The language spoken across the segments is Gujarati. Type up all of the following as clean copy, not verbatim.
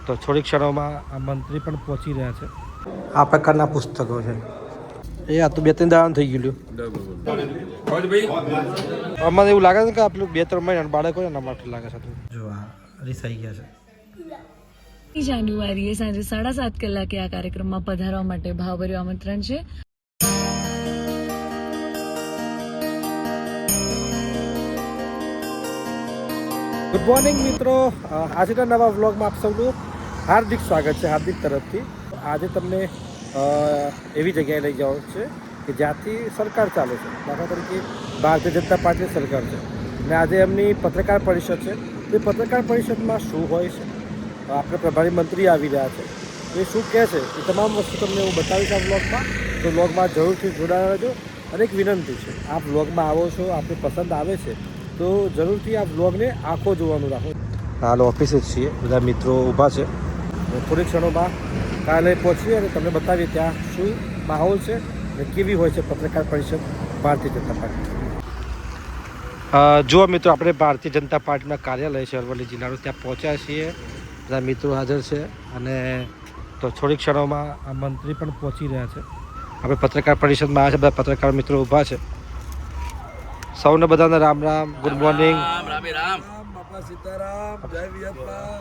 તો થોડીક ક્ષણોમાં આ મંત્રી પણ પહોંચી રહ્યા છે. આ પ્રકારના પુસ્તકો છે. એ આ તો 2-3 દાડા થઈ ગયું. અમને એવું લાગે છે કે આપણું 2-3 મહિના બાળકો એના માટે લાગે છે. જો આ રીસાઈ ગયા છે. જાન્યુઆરીએ સાંજે 7:30 કલાકે આ કાર્યક્રમમાં પધારવા માટે ભાવભર્યું આમંત્રણ છે. ગુડ મોર્નિંગ મિત્રો, આજના નવા વ્લોગમાં આપ સૌનું હાર્દિક સ્વાગત છે. હાર્દિક તરફથી આજે તમને એવી જગ્યાએ લઈ જવાનું છે કે જ્યાંથી સરકાર ચાલે છે. દાખલા તરીકે ભારતીય જનતા પાર્ટીની સરકાર છે અને આજે એમની પત્રકાર પરિષદ છે. તે પત્રકાર પરિષદમાં શું હોય છે, આપણે પ્રભારી મંત્રી આવી રહ્યા છે, એ શું કહે છે, એ તમામ વસ્તુ તમને હું બતાવીશ આ વ્લોગમાં. તો વ્લોગમાં જરૂરથી જોડાયા રહેજો. અને એક વિનંતી છે, આ વ્લોગમાં આવો છો, આપને પસંદ આવે છે તો જરૂરથી આ વ્લોગને આખો જોવાનું રાખો. હાલ ઓફિસે જ છીએ, બધા મિત્રો ઊભા છે. થોડી ક્ષણોમાં કાલે પહોંચીએ અને તમને બતાવીએ ત્યાં શું માહોલ છે અને કેવી હોય છે પત્રકાર પરિષદ ભારતીય જનતા પાર્ટી. જુઓ મિત્રો, આપણે ભારતીય જનતા પાર્ટીના કાર્યાલય છે અરવલ્લી જિલ્લાનું, ત્યાં પહોંચ્યા છીએ. બધા મિત્રો હાજર છે અને તો થોડીક ક્ષણોમાં આ મંત્રી પણ પહોંચી રહ્યા છે. આપણે પત્રકાર પરિષદમાં આવ્યા છે, બધા પત્રકાર મિત્રો ઊભા છે. સૌને બધાને રામ રામ, ગુડ મોર્નિંગ.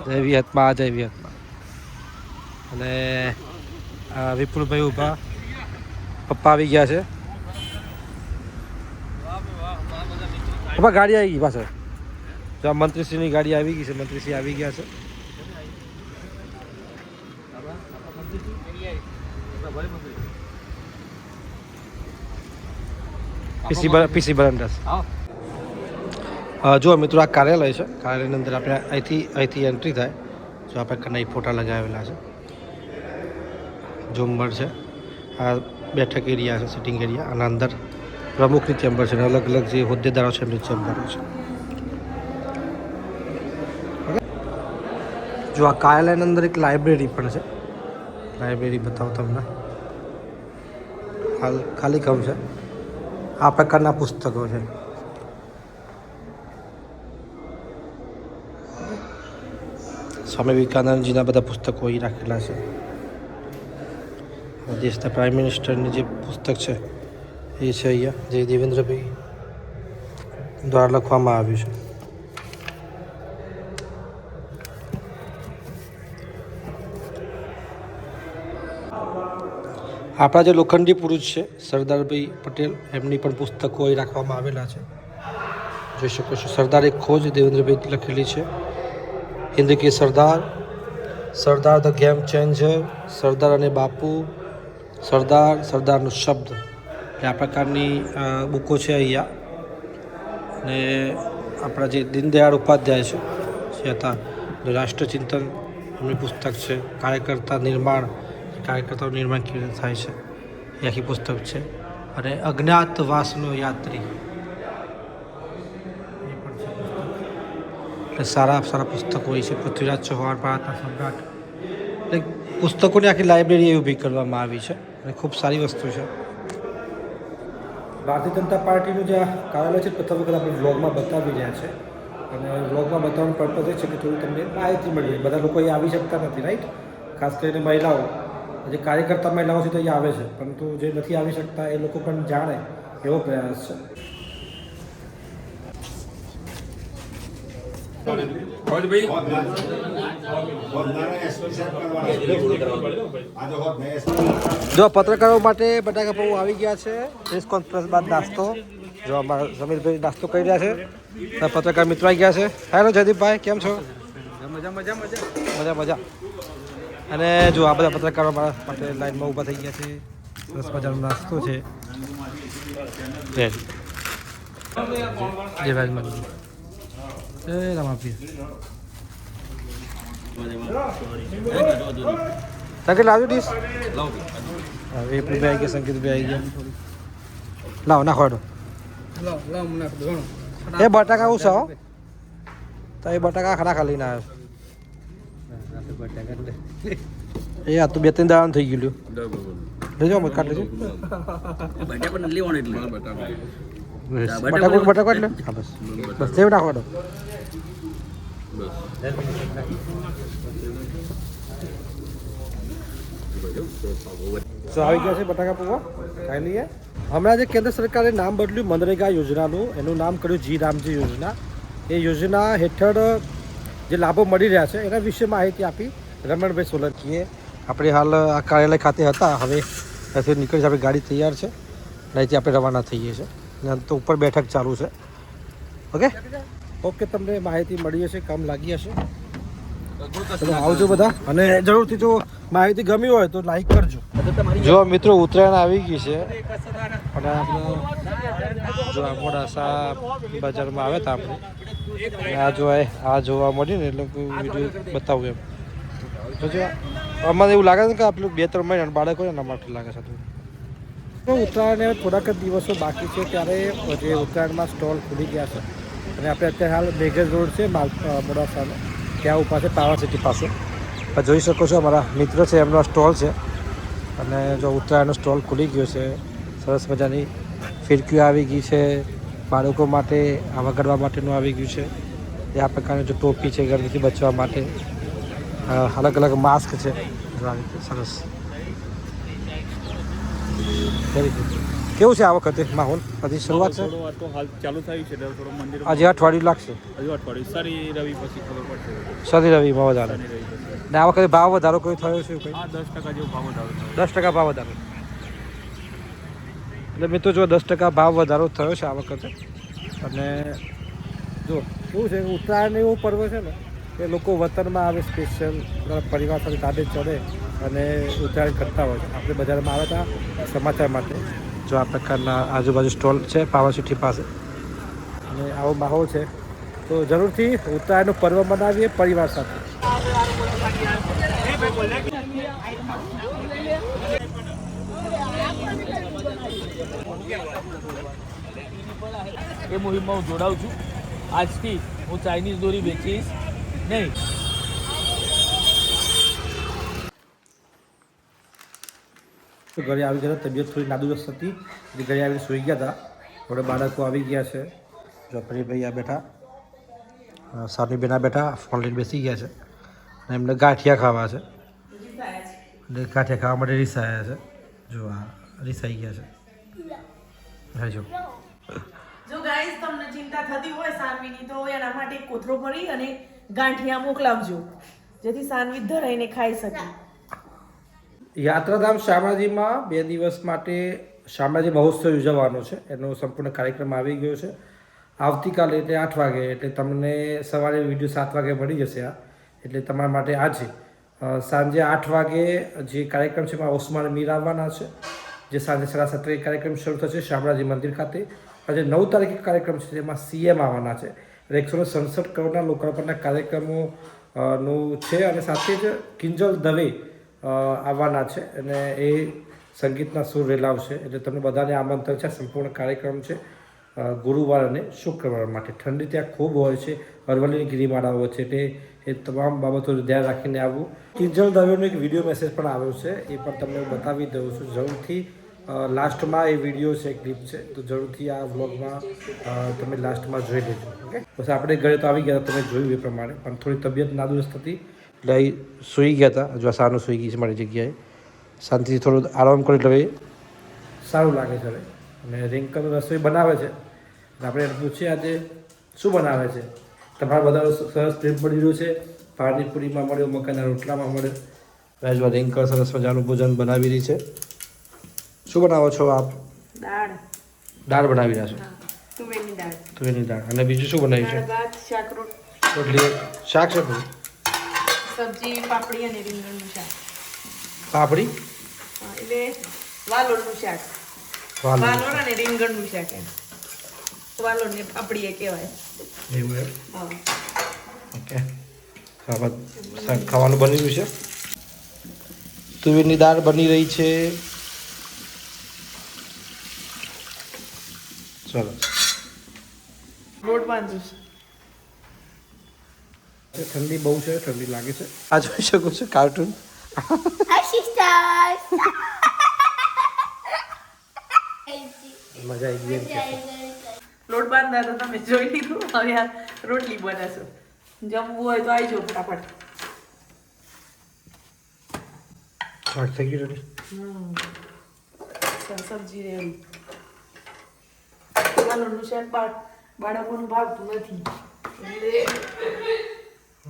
જય વિહતમાં, જય વિહતમાં. અને વિપુલભાઈ ઊભા, પપ્પા આવી ગયા છે. પપ્પા ગાડી આવી ગઈ પાછળ. જો આ મંત્રીશ્રીની ગાડી આવી ગઈ છે, મંત્રીશ્રી આવી ગયા છે. પીસી બરંડસ. જો મિત્રો, આ કાર્યાલય છે. કાર્યાલયની અંદર આપણે અહીંથી એન્ટ્રી થાય. જો આપણે કનાઈ ફોટા લગાવેલા છે, ઝુમ્મર છે, આ બેઠક એરિયા છે, સિટિંગ એરિયા. અને અંદર પ્રમુખની ચેમ્બર છે અને અલગ અલગ જે હોદ્દેદારો છે એમની ચેમ્બરો છે. જો આ કાર્યાલયની અંદર એક લાઇબ્રેરી પણ છે. લાઇબ્રેરી બતાવો તમને. હાલ ખાલી કમ છે. આ પ્રકારના પુસ્તકો છે. સ્વામી વિવેકાનંદજીના બધા પુસ્તકો અહીં રાખેલા છે. દેશના પ્રાઇમ મિનિસ્ટરની જે પુસ્તક છે એ છે અહીંયા, જે દેવેન્દ્રભાઈ દ્વારા લખવામાં આવ્યું છે. આપણા જે લોખંડી પુરુષ છે સરદારભાઈ પટેલ, એમની પણ પુસ્તકો અહીં રાખવામાં આવેલા છે. જોઈ શકો છો. સરદાર એક ખોજ દેવેન્દ્રભાઈ લખેલી છે. હિન્દ કે સરદાર, સરદાર ધ ગેમ ચેન્જર, સરદાર અને બાપુ, સરદાર, સરદારનો શબ્દ, આ પ્રકારની બુકો છે અહીંયા. અને આપણા જે દીનદયાળ ઉપાધ્યાય છે જે હતા, રાષ્ટ્રચિંતન એમની પુસ્તક છે. કાર્યકર્તા નિર્માણ, કાર્યકર્તાનું નિર્માણ કેવી રીતે થાય છે એ આખી પુસ્તક છે. અને અજ્ઞાતવાસનો યાત્રી, એ પણ છે પુસ્તક. એટલે સારા પુસ્તકો હોય છે. પૃથ્વીરાજ ચૌહાણ, ભારતના સમ્રાટ, એટલે પુસ્તકોની આખી લાઇબ્રેરી ઊભી કરવામાં આવી છે અને ખૂબ સારી વસ્તુ છે. ભારતીય જનતા પાર્ટીનું જે કાર્યાલય છે પ્રથમ વખત આપણે વ્લોગમાં બતાવી રહ્યા છે. અને વ્લોગમાં બતાવવાનું પર્પઝ એ છે કે થોડી તમને માહિતી મળી. બધા લોકો અહીં આવી શકતા નથી, રાઈટ? ખાસ કરીને મહિલાઓ, જે કાર્યકર્તા મહિલાઓ છે તો અહીંયા આવે છે, પરંતુ જે નથી આવી શકતા એ લોકો પણ જાણે એવો પ્રયાસ છે. જો પત્રકારો માટે બટાકા પૌવા આવી ગયા છે. પ્રેસ કોન્ફરન્સ બાદ નાસ્તો. જો અમારા સમીરભાઈ નાસ્તો કરી રહ્યા છે. પત્રકાર મિત્રો આવી ગયા છે. હેલો જયદીપભાઈ, કેમ છો? મજા. અને જો આ બધા પત્રકારો મારા માટે લાઈનમાં ઊભા થઈ ગયા છે. સરસ મજાનો નાસ્તો છે. જય ભાઈ, રામ આપીએ. સંકેત લાવજો ડીશ. એ ભાઈ આવી ગયા, સંકેતભાઈ આવી ગયા. લાવો નાખો. એ બટાકા ઉછો તો એ બટાકા ખરા લઈને આવ્યો. એ આ તો 2-3 દાડા થઈ ગયું. લેજો મત કાઢ લેજો. બટાકો એટલે હા, બસ સેવ નાખવાનો. તો આવી ગયા છે બટાકા પૌવા, ખાઈ લઈએ. હમણાં જે કેન્દ્ર સરકારે નામ બદલ્યું મનરેગા યોજનાનું, એનું નામ કર્યું જી રામજી યોજના. એ યોજના હેઠળ જે લાભો મળી રહ્યા છે એના વિશે માહિતી આપી રમણભાઈ સોલંકીએ. આપણે હાલ આ કાર્યાલય ખાતે હતા, હવે ત્યાંથી નીકળી છે, આપણી ગાડી તૈયાર છે, અહીંથી આપણે રવાના થઈએ છીએ. અને તો ઉપર બેઠક ચાલુ છે. ઓકે, તમને માહિતી મળી હશે, કામ લાગી હશે. ચલો આવજો બધા, અને જરૂરથી જો માહિતી ગમી હોય તો લાઈક કરજો. જો મિત્રો ઉત્તરાયણ આવી ગઈ છે અને આપણે જો આ મોડાસા બજારમાં આવ્યા હતા આપણે, આ જોવા મળી ને એટલે વિડીયો બતાવું એમ. જો અમારે એવું લાગે છે કે આપણે 2-3 મહિના બાળકો એના માટે લાગે છે. તો ઉત્તરાયણને થોડાક જ દિવસો બાકી છે ત્યારે જે ઉત્તરાયણમાં સ્ટોલ ખુલી ગયા છે અને આપણે અત્યારે હાલ મેઘર રોડ છે મોડાસાનો, ત્યાં ઉભા છે પાવર સિટી પાસે. જોઈ શકો છો અમારા મિત્ર છે, એમનો સ્ટોલ છે. અને જો ઉત્તરાયણનો સ્ટોલ ખુલી ગયો છે, સરસ મજાની ફિરકીઓ આવી ગઈ છે, બાળકો માટે વગાડવા માટેનું આવી ગયું છે. એ આ પ્રકારની જો ટોપી છે ગરમીથી બચવા માટે, અલગ અલગ માસ્ક છે, આ રીતે સરસ. કેવું છે આ વખતે માહોલ? હજી શરૂઆત છે, હાલ ચાલુ થયું છે, થોડો મંદિર આજે અઠવાડિયું લાગશે. હજુ અઠવાડિયું શનિ રવિ પછી ખબર પડશે. શનિ રવિમાં વધારો. શનિ રવિ પછી ને આ વખતે ભાવ વધારો કોઈ થયો છે? કંઈ હા 10% જેવો ભાવ વધારો થયો. 10% ભાવ વધારો. એટલે મિત્રો જો 10% ભાવ વધારો થયો છે આ વખતે. અને જો કેવું છે, ઉત્તરાયણ એવું પર્વ છે ને કે લોકો વતનમાં આવે, સ્પેશિયલ પરિવાર સાથે ગાડે ચડે અને ઉત્તરાયણ કરતા હોય છે. આપણે બજારમાં આવ્યા હતા સમાચાર માટે. જો આ પ્રકારના આજુબાજુ સ્ટોલ છે પાવર સિટી પાસે, અને આવો માહોલ છે. તો જરૂરથી ઉત્તરાયણનો પર્વ મનાવીએ પરિવાર સાથે. એ મુહિમમાં હું જોડાઉં છું. આજથી હું ચાઇનીઝ દોરી વેચીશ નહીં. તો ઘરે આવી ગયા, તબિયત થોડી નાદુરસ્ત હતી એટલે ઘરે આવીને સૂઈ ગયા હતા. થોડા બાળકો આવી ગયા છે. જો ભાઈ આ બેઠા, સાની બેના બેઠા ફોન લઈને બેસી ગયા છે અને એમને ગાંઠિયા ખાવા છે. એટલે ગાંઠિયા ખાવા માટે રીસાયા છે. જો આ રીસાઈ ગયા છે. હા જો ગાઈસ તમને ચિંતા થતી હોય સાનવીની તો એના માટે એક કોથળો ભરી અને ગાંઠિયા મોકલાવજો, જેથી સાનવી ધરાઈને ખાઈ શકે. યાત્રાધામ શામળાજીમાં 2 દિવસ માટે શામળાજી મહોત્સવ યોજવાનો છે. એનો સંપૂર્ણ કાર્યક્રમ આવી ગયો છે. આવતીકાલે એટલે 8 વાગે, એટલે તમને સવારે વિડીયો 7 વાગે મળી જશે. આ એટલે તમારા માટે આજે સાંજે 8 વાગે જે કાર્યક્રમ છે એમાં ઓસમાન મીર આવવાના છે, જે સાંજે 7:30 કાર્યક્રમ શરૂ થશે શામળાજી મંદિર ખાતે. આજે 9 તારીખે કાર્યક્રમ છે જેમાં CM આવવાના છે. 167 કરોડના લોકાર્પણના કાર્યક્રમો નું છે. અને સાથે જ કિંજલ દવે આવવાના છે અને એ સંગીતના સુર રેલાવશે. એટલે તમને બધાને આમંત્રણ છે. સંપૂર્ણ કાર્યક્રમ છે ગુરુવાર અને શુક્રવાર માટે. ઠંડી ત્યાં ખૂબ હોય છે, અરવલ્લીની ગિરિમાળાઓ વચ્ચે, એટલે એ તમામ બાબતોનું ધ્યાન રાખીને આવવું. કિંજલ દવેનો એક વિડીયો મેસેજ પણ આવ્યો છે, એ પણ તમને હું બતાવી દઉં છું. જરૂરથી લાસ્ટમાં એ વિડીયો છે, ક્લિપ છે, તો જરૂરથી આ વ્લોગમાં તમે લાસ્ટમાં જોઈ લેજો. ઓકે, બસ આપણે ઘરે તો આવી ગયા, તમે જોયું એ પ્રમાણે. પણ થોડી તબિયત નાદુરસ્ત હતી એટલે અહીં સૂઈ ગયા હતા. જો સાનું સૂઈ ગઈ છે મારી જગ્યાએ. શાંતિથી થોડું આરામ કરી એટલે સારું લાગે છે હવે. અને રિંકલ રસોઈ બનાવે છે. આપણે એને પૂછીએ આજે શું બનાવે છે. તમારા બધા સરસ પ્રેમ પડી રહ્યું છે. પાણીપુરીમાં મળ્યો, મકાઈના રોટલામાં મળ્યો. રાજવા રિંકલ સરસ મજાનું ભોજન બનાવી રહી છે. શું બનાવો છો આપ? દાળ બનાવી રહ્યા છો. તુવેરની દાળ. અને બીજું શું બનાવ્યું છે? રોટલી, શાક છે, સબ્જી, પાપડી અને રીંગણનું શાક. પાપડી એટલે વાલોળનું શાક. વાલોળ અને રીંગણનું શાક. એમ વાલોળ ને પાપડી એ કહેવાય. એવું એમ? હા. ઓકે, ખાવાનું બની રહ્યું છે. તુવેરની દાળ બની રહી છે. ચલો લોટ બાંધું છે. ઠંડી બહુ છે, ઠંડી લાગે છે. આ જોઈ શકો છો કાર્ટૂન. મજા આવી ગઈ એમ કે લોટ બાંધતા તો તમે જોઈ લીધું. હવે આ રોટલી બનાવશો. જમવું હોય તો આવી જાઓ ફટાફટ. શાક થઈ ગયું રેડી. સબ્જી રેડી. વાલોનું શાક બાળકોનું ભાવતું નથી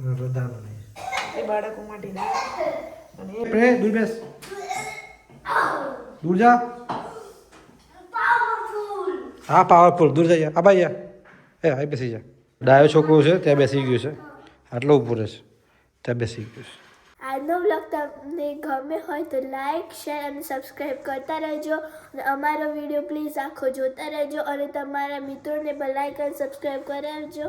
એટલે દાળ નહીં. એ બાળકો માટે ના. અને પ્રે દૂર બેસ. દૂર જા. હા પાવરફુલ દૂર જઈએ. આ ભાઈ અહીં બેસી જા. ડાયો છોકરો છે ત્યાં બેસી ગયો છે. આટલો ઉપર છે ત્યાં બેસી ગયો છે. આજનો વ્લોગ તમને ગમે હોય તો લાઈક શેર અને સબસ્ક્રાઈબ કરતા રહેજો અને અમારો વિડીયો પ્લીઝ આખો જોતા રહેજો અને તમારા મિત્રોને પણ લાઈક અને સબસ્ક્રાઈબ કરાવજો.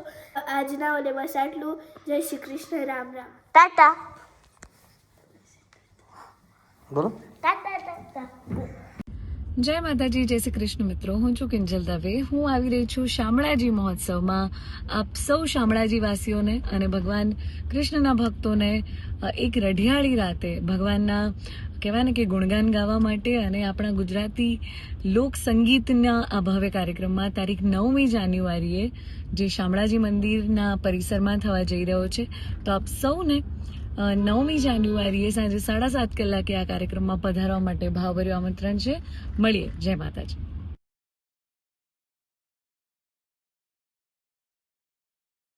આજના ઓલે બસ આટલું. જય શ્રી કૃષ્ણ. રામ રામ. ટાટા બોલો. ટાટા ટાટા. જય માતાજી, જય શ્રી કૃષ્ણ મિત્રો. હું છું કિંજલ દવે. હું આવી રહી છું શામળાજી મહોત્સવમાં. આપ સૌ શામળાજી વાસીઓને અને ભગવાન કૃષ્ણના ભક્તોને એક રઢિયાળી રાતે ભગવાનના કહેવાય ને કે ગુણગાન ગાવા માટે અને આપણા ગુજરાતી લોક સંગીતના આ ભવ્ય કાર્યક્રમમાં તારીખ 9મી જાન્યુઆરીએ જે શામળાજી મંદિરના પરિસરમાં થવા જઈ રહ્યો છે, તો આપ સૌને 9મી જાન્યુઆરીએ સાંજે 7:30 કલાકે આ કાર્યક્રમમાં પધારવા માટે ભાવભર્યું આમંત્રણ છે. મળીએ. જય માતાજી.